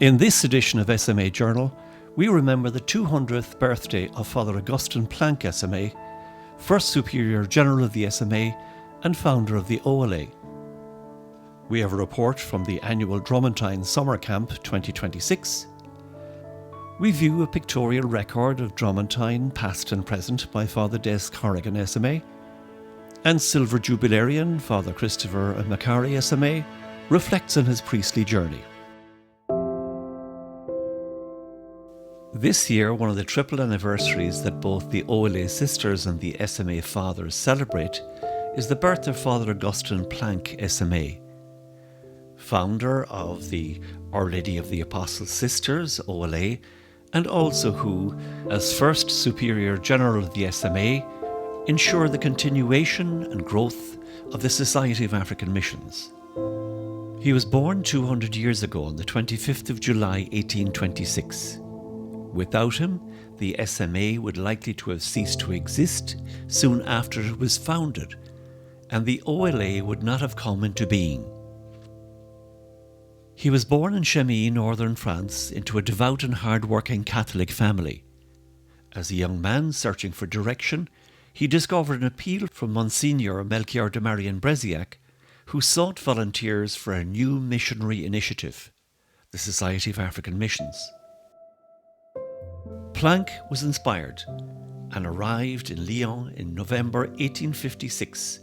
In this edition of SMA Journal, we remember the 200th birthday of Fr Augustin Planque SMA, first Superior General of the SMA and founder of the OLA. We have a report from the annual Dromantine Summer Camp 2026. We view a pictorial record of Dromantine past and present by Fr Des Corrigan SMA, and Silver Jubilarian Fr Christopher Emokhare SMA reflects on his priestly journey. This year, one of the triple anniversaries that both the OLA sisters and the SMA fathers celebrate is the birth of Fr Augustin Planque SMA, founder of the Our Lady of the Apostles Sisters, OLA, and also who, as first Superior General of the SMA, ensured the continuation and growth of the Society of African Missions. He was born 200 years ago on the 25th of July 1826. Without him, the SMA would likely to have ceased to exist soon after it was founded, and the OLA would not have come into being. He was born in Chemie, northern France, into a devout and hard-working Catholic family. As a young man searching for direction, he discovered an appeal from Monsignor Melchior de Marian Breziac, who sought volunteers for a new missionary initiative, the Society of African Missions. Planque was inspired and arrived in Lyon in November 1856,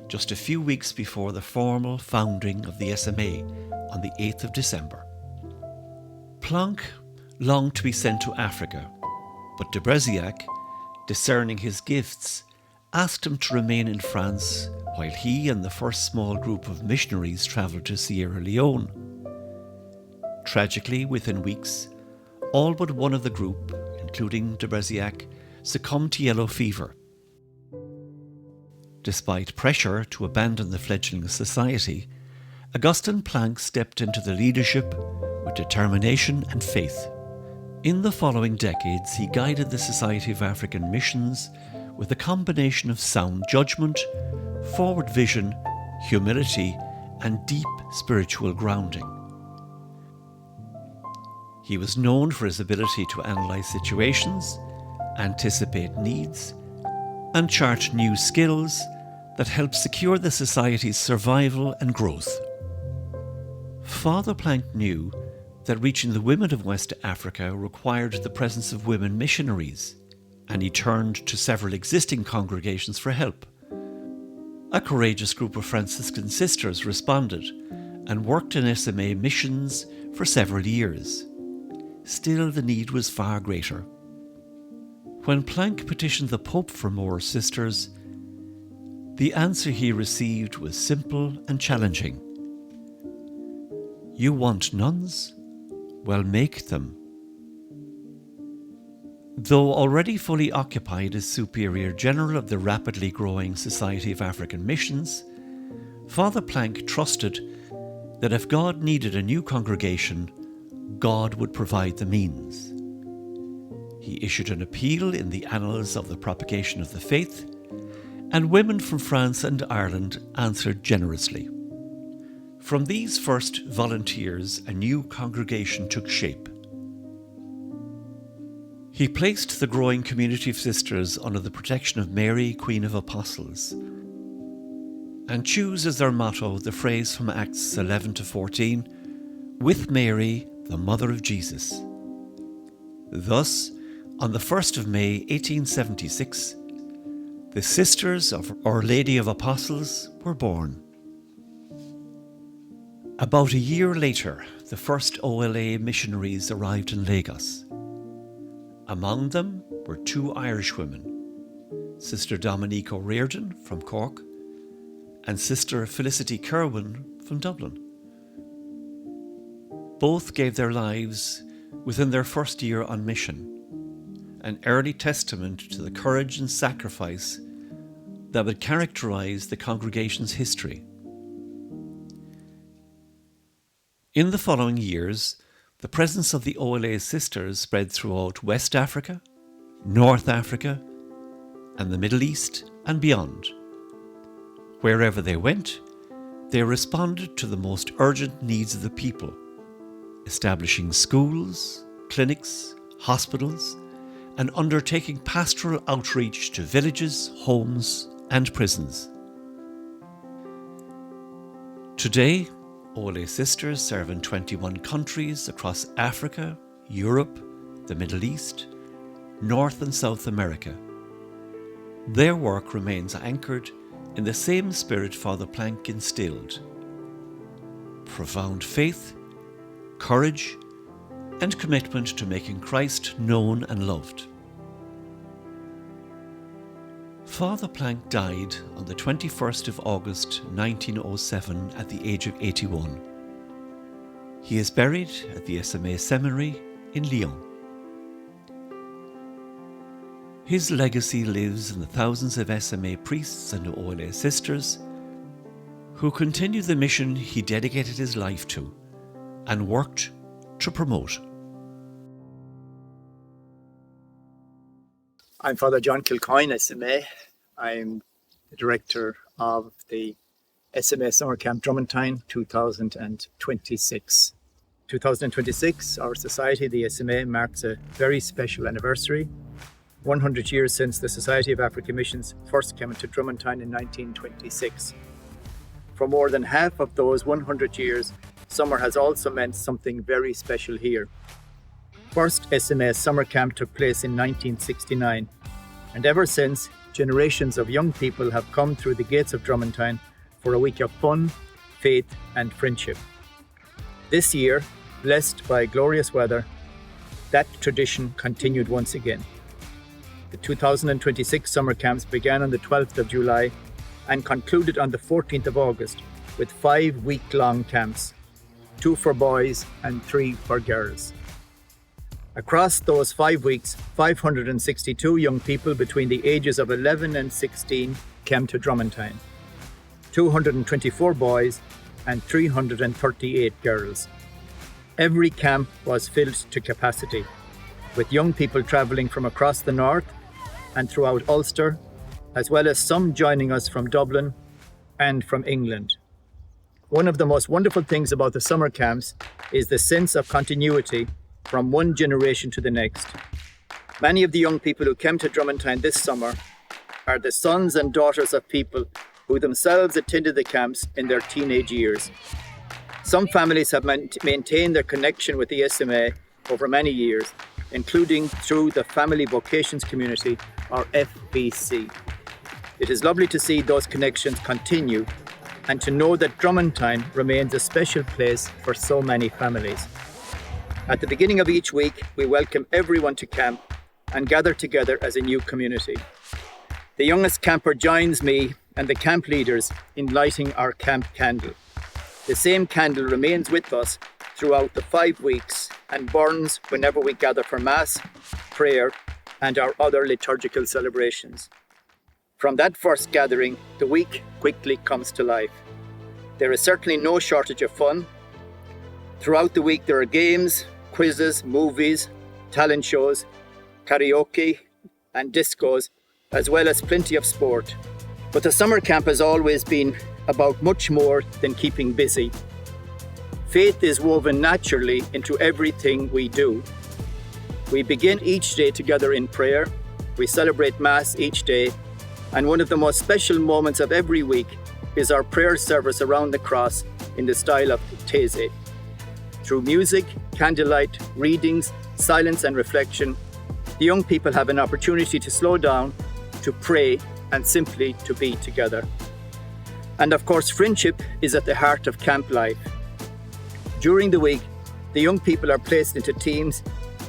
just a few weeks before the formal founding of the SMA on the 8th of December. Planque longed to be sent to Africa, but de Breziac, discerning his gifts, asked him to remain in France while he and the first small group of missionaries travelled to Sierra Leone. Tragically, within weeks, all but one of the group, including de Breziac, succumbed to yellow fever. Despite pressure to abandon the fledgling society, Augustin Planque stepped into the leadership with determination and faith. In the following decades, he guided the Society of African Missions with a combination of sound judgment, forward vision, humility, and deep spiritual grounding. He was known for his ability to analyse situations, anticipate needs, and chart new skills that helped secure the Society's survival and growth. Father Planque knew that reaching the women of West Africa required the presence of women missionaries, and he turned to several existing congregations for help. A courageous group of Franciscan sisters responded and worked in SMA missions for several years. Still, the need was far greater. When Planque petitioned the Pope for more sisters, the answer he received was simple and challenging. You want nuns? Well, make them. Though already fully occupied as Superior General of the rapidly growing Society of African Missions, Father Planque trusted that if God needed a new congregation, God would provide the means. He issued an appeal in the Annals of the Propagation of the Faith, and women from France and Ireland answered generously. From these first volunteers, a new congregation took shape. He placed the growing community of sisters under the protection of Mary, Queen of Apostles, and chose as their motto the phrase from Acts 11-14, "With Mary, the Mother of Jesus." Thus, on the 1st of May 1876, the Sisters of Our Lady of Apostles were born. About a year later, the first OLA missionaries arrived in Lagos. Among them were two Irish women, Sister Dominique O'Riordan from Cork and Sister Felicity Kerwin from Dublin. Both gave their lives within their first year on mission, an early testament to the courage and sacrifice that would characterize the congregation's history. In the following years, the presence of the OLA sisters spread throughout West Africa, North Africa, and the Middle East and beyond. Wherever they went, they responded to the most urgent needs of the people, establishing schools, clinics, hospitals, and undertaking pastoral outreach to villages, homes, and prisons. Today, OLA Sisters serve in 21 countries across Africa, Europe, the Middle East, North and South America. Their work remains anchored in the same spirit Father Planque instilled: profound faith, courage, and commitment to making Christ known and loved. Father Planque died on the 21st of August 1907 at the age of 81. He is buried at the SMA Seminary in Lyon. His legacy lives in the thousands of SMA priests and OLA sisters who continue the mission he dedicated his life to and worked to promote. I'm Fr John Kilcoyne SMA. I'm the director of the SMA Summer Camp Dromantine 2026. 2026, our society, the SMA, marks a very special anniversary. 100 years since the Society of African Missions first came into Dromantine in 1926. For more than half of those 100 years, summer has also meant something very special here. First SMA Summer Camp took place in 1969, and ever since, generations of young people have come through the gates of Dromantine for a week of fun, faith, and friendship. This year, blessed by glorious weather, that tradition continued once again. The 2026 summer camps began on the 12th of July and concluded on the 14th of August with 5 week-long camps, 2 for boys and 3 for girls. Across those 5 weeks, 562 young people between the ages of 11 and 16 came to Dromantine, 224 boys and 338 girls. Every camp was filled to capacity, with young people travelling from across the north and throughout Ulster, as well as some joining us from Dublin and from England. One of the most wonderful things about the summer camps is the sense of continuity from one generation to the next. Many of the young people who came to Dromantine this summer are the sons and daughters of people who themselves attended the camps in their teenage years. Some families have maintained their connection with the SMA over many years, including through the Family Vocations Community, or FVC. It is lovely to see those connections continue and to know that Dromantine remains a special place for so many families. At the beginning of each week, we welcome everyone to camp and gather together as a new community. The youngest camper joins me and the camp leaders in lighting our camp candle. The same candle remains with us throughout the 5 weeks and burns whenever we gather for Mass, prayer, and our other liturgical celebrations. From that first gathering, the week quickly comes to life. There is certainly no shortage of fun. Throughout the week there are games, quizzes, movies, talent shows, karaoke, and discos, as well as plenty of sport. But the summer camp has always been about much more than keeping busy. Faith is woven naturally into everything we do. We begin each day together in prayer, we celebrate Mass each day, and one of the most special moments of every week is our prayer service around the cross in the style of These. Through music, candlelight, readings, silence and reflection, the young people have an opportunity to slow down, to pray, and simply to be together. And of course, friendship is at the heart of camp life. During the week, the young people are placed into teams,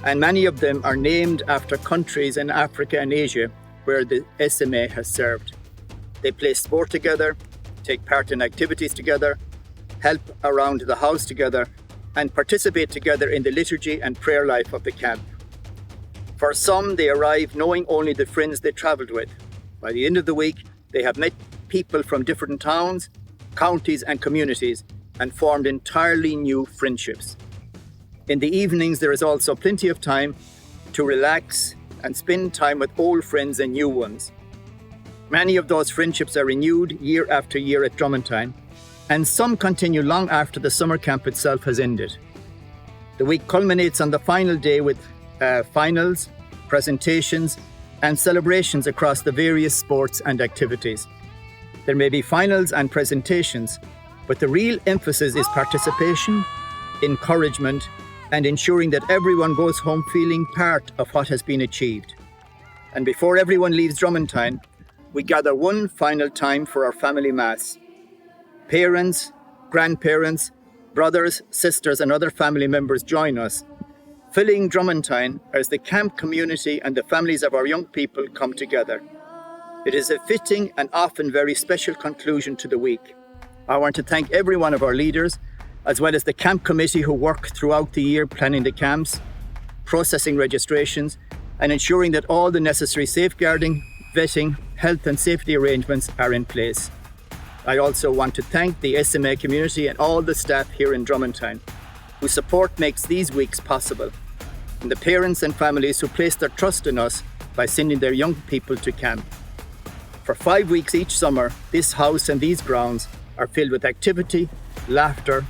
and many of them are named after countries in Africa and Asia where the SMA has served. They play sport together, take part in activities together, help around the house together, and participate together in the liturgy and prayer life of the camp. For some, they arrive knowing only the friends they travelled with. By the end of the week, they have met people from different towns, counties and communities and formed entirely new friendships. In the evenings, there is also plenty of time to relax and spend time with old friends and new ones. Many of those friendships are renewed year after year at Dromantine, and some continue long after the summer camp itself has ended. The week culminates on the final day with finals, presentations, and celebrations across the various sports and activities. There may be finals and presentations, but the real emphasis is participation, encouragement, and ensuring that everyone goes home feeling part of what has been achieved. And before everyone leaves Dromantine, we gather one final time for our family mass. Parents, grandparents, brothers, sisters, and other family members join us, filling Dromantine as the camp community and the families of our young people come together. It is a fitting and often very special conclusion to the week. I want to thank every one of our leaders, as well as the camp committee who work throughout the year planning the camps, processing registrations, and ensuring that all the necessary safeguarding, vetting, health and safety arrangements are in place. I also want to thank the SMA community and all the staff here in Dromantine, whose support makes these weeks possible, and the parents and families who place their trust in us by sending their young people to camp. For 5 weeks each summer, this house and these grounds are filled with activity, laughter,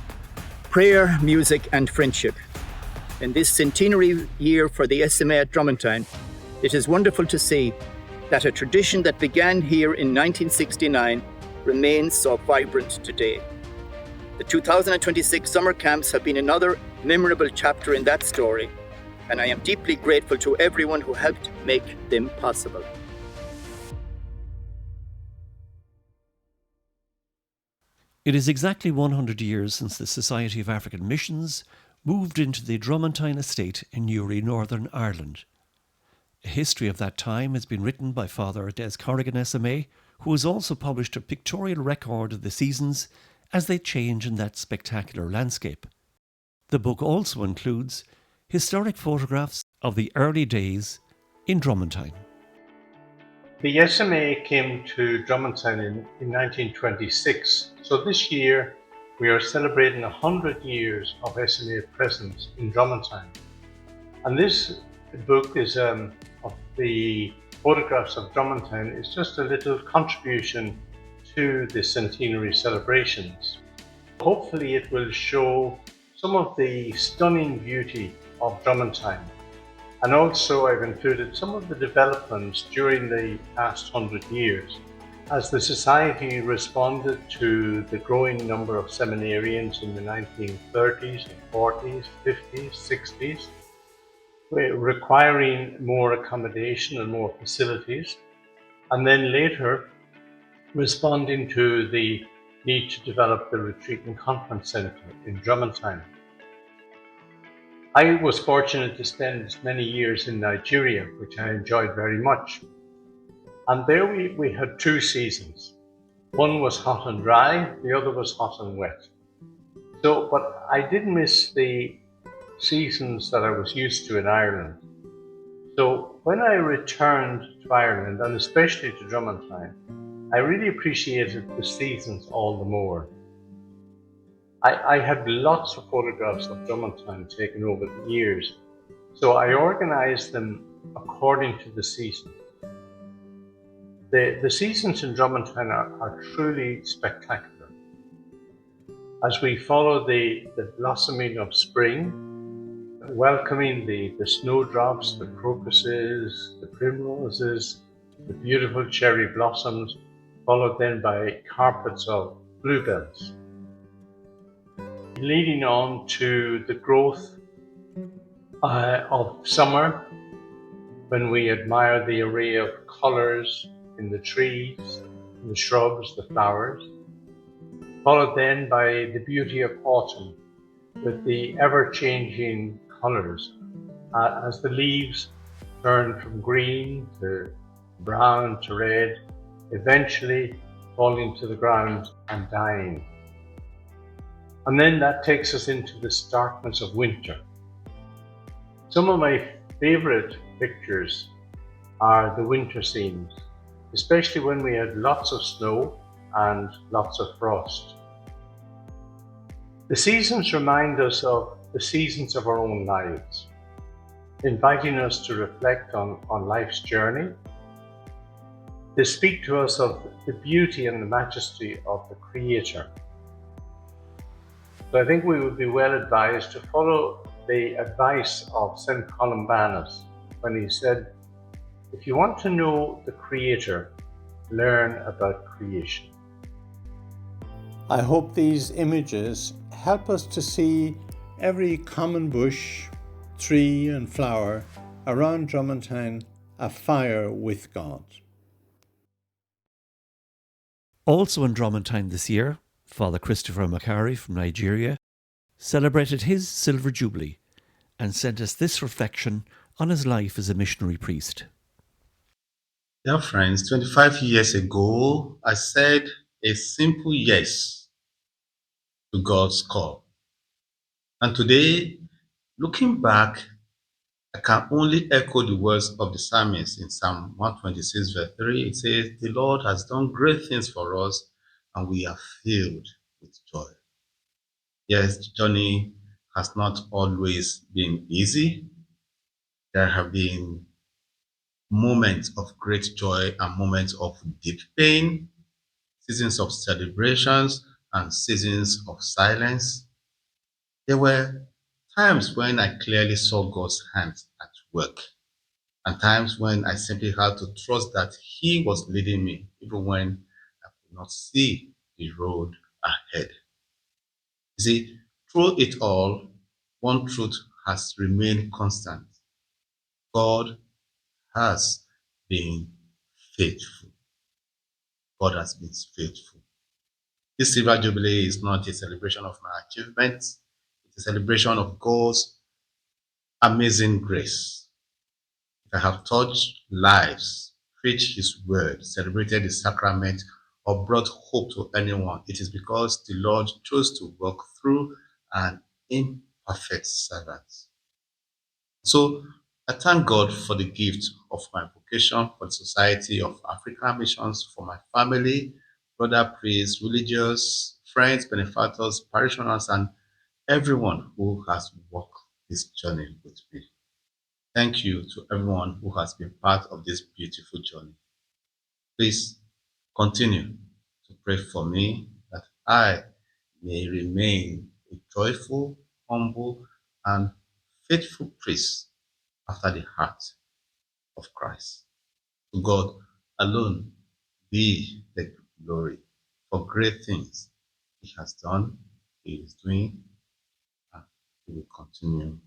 prayer, music and friendship. In this centenary year for the SMA at Dromantine, it is wonderful to see that a tradition that began here in 1969 remains so vibrant today. The 2026 summer camps have been another memorable chapter in that story, and I am deeply grateful to everyone who helped make them possible. It is exactly 100 years since the Society of African Missions moved into the Dromantine estate in Newry, Northern Ireland. A history of that time has been written by Fr Des Corrigan SMA, who has also published a pictorial record of the seasons as they change in that spectacular landscape. The book also includes historic photographs of the early days in Dromantine. The SMA came to Dromantine in 1926, so this year we are celebrating 100 years of SMA presence in Dromantine. And this book is of the photographs of Dromantine is just a little contribution to the centenary celebrations. Hopefully it will show some of the stunning beauty of Dromantine. And also I've included some of the developments during the past 100 years as the Society responded to the growing number of seminarians in the 1930s, 40s, 50s, 60s, requiring more accommodation and more facilities, and then later responding to the need to develop the Retreat and Conference Centre in Dromantine. I was fortunate to spend many years in Nigeria, which I enjoyed very much. And there we had 2 seasons. One was hot and dry, the other was hot and wet. But I did miss the seasons that I was used to in Ireland. So when I returned to Ireland, and especially to Dromantine, I really appreciated the seasons all the more. I had lots of photographs of Dromantine taken over the years, so I organised them according to the season. The seasons in Dromantine are truly spectacular. As we follow the blossoming of spring, welcoming the snowdrops, the crocuses, the primroses, the beautiful cherry blossoms, followed then by carpets of bluebells. Leading on to the growth of summer, when we admire the array of colours in the trees, in the shrubs, the flowers, followed then by the beauty of autumn with the ever-changing colours as the leaves turn from green to brown to red, eventually falling to the ground and dying. And then that takes us into the starkness of winter. Some of my favourite pictures are the winter scenes, especially when we had lots of snow and lots of frost. The seasons remind us of the seasons of our own lives, inviting us to reflect on life's journey, They speak to us of the beauty and the majesty of the Creator. So I think we would be well advised to follow the advice of St. Columbanus when he said, if you want to know the Creator, learn about creation. I hope these images help us to see every common bush, tree and flower around Dromantine afire with God. Also in Dromantine this year, Father Christopher Emokhare from Nigeria celebrated his Silver Jubilee and sent us this reflection on his life as a missionary priest. Dear friends, 25 years ago, I said a simple yes to God's call. And today, looking back, I can only echo the words of the psalmist in Psalm 126, verse 3. It says, the Lord has done great things for us, and we are filled with joy. Yes, the journey has not always been easy. There have been moments of great joy and moments of deep pain, seasons of celebrations and seasons of silence. There were times when I clearly saw God's hands at work, and times when I simply had to trust that He was leading me, even when I could not see the road ahead. You see, through it all, one truth has remained constant. God has been faithful. God has been faithful. This Silver Jubilee is not a celebration of my achievements. It's a celebration of God's amazing grace. If I have touched lives, preached His word, celebrated the sacrament, or brought hope to anyone, it is because the Lord chose to work through an imperfect servant. So I thank God for the gift of my vocation, for the Society of African Missions, for my family, brother priests, religious, friends, benefactors, parishioners, and everyone who has walked this journey with me. Thank you to everyone who has been part of this beautiful journey. Please continue to pray for me that I may remain a joyful, humble, and faithful priest after the heart of Christ. To God alone be the glory for great things He has done, He is doing, and He will continue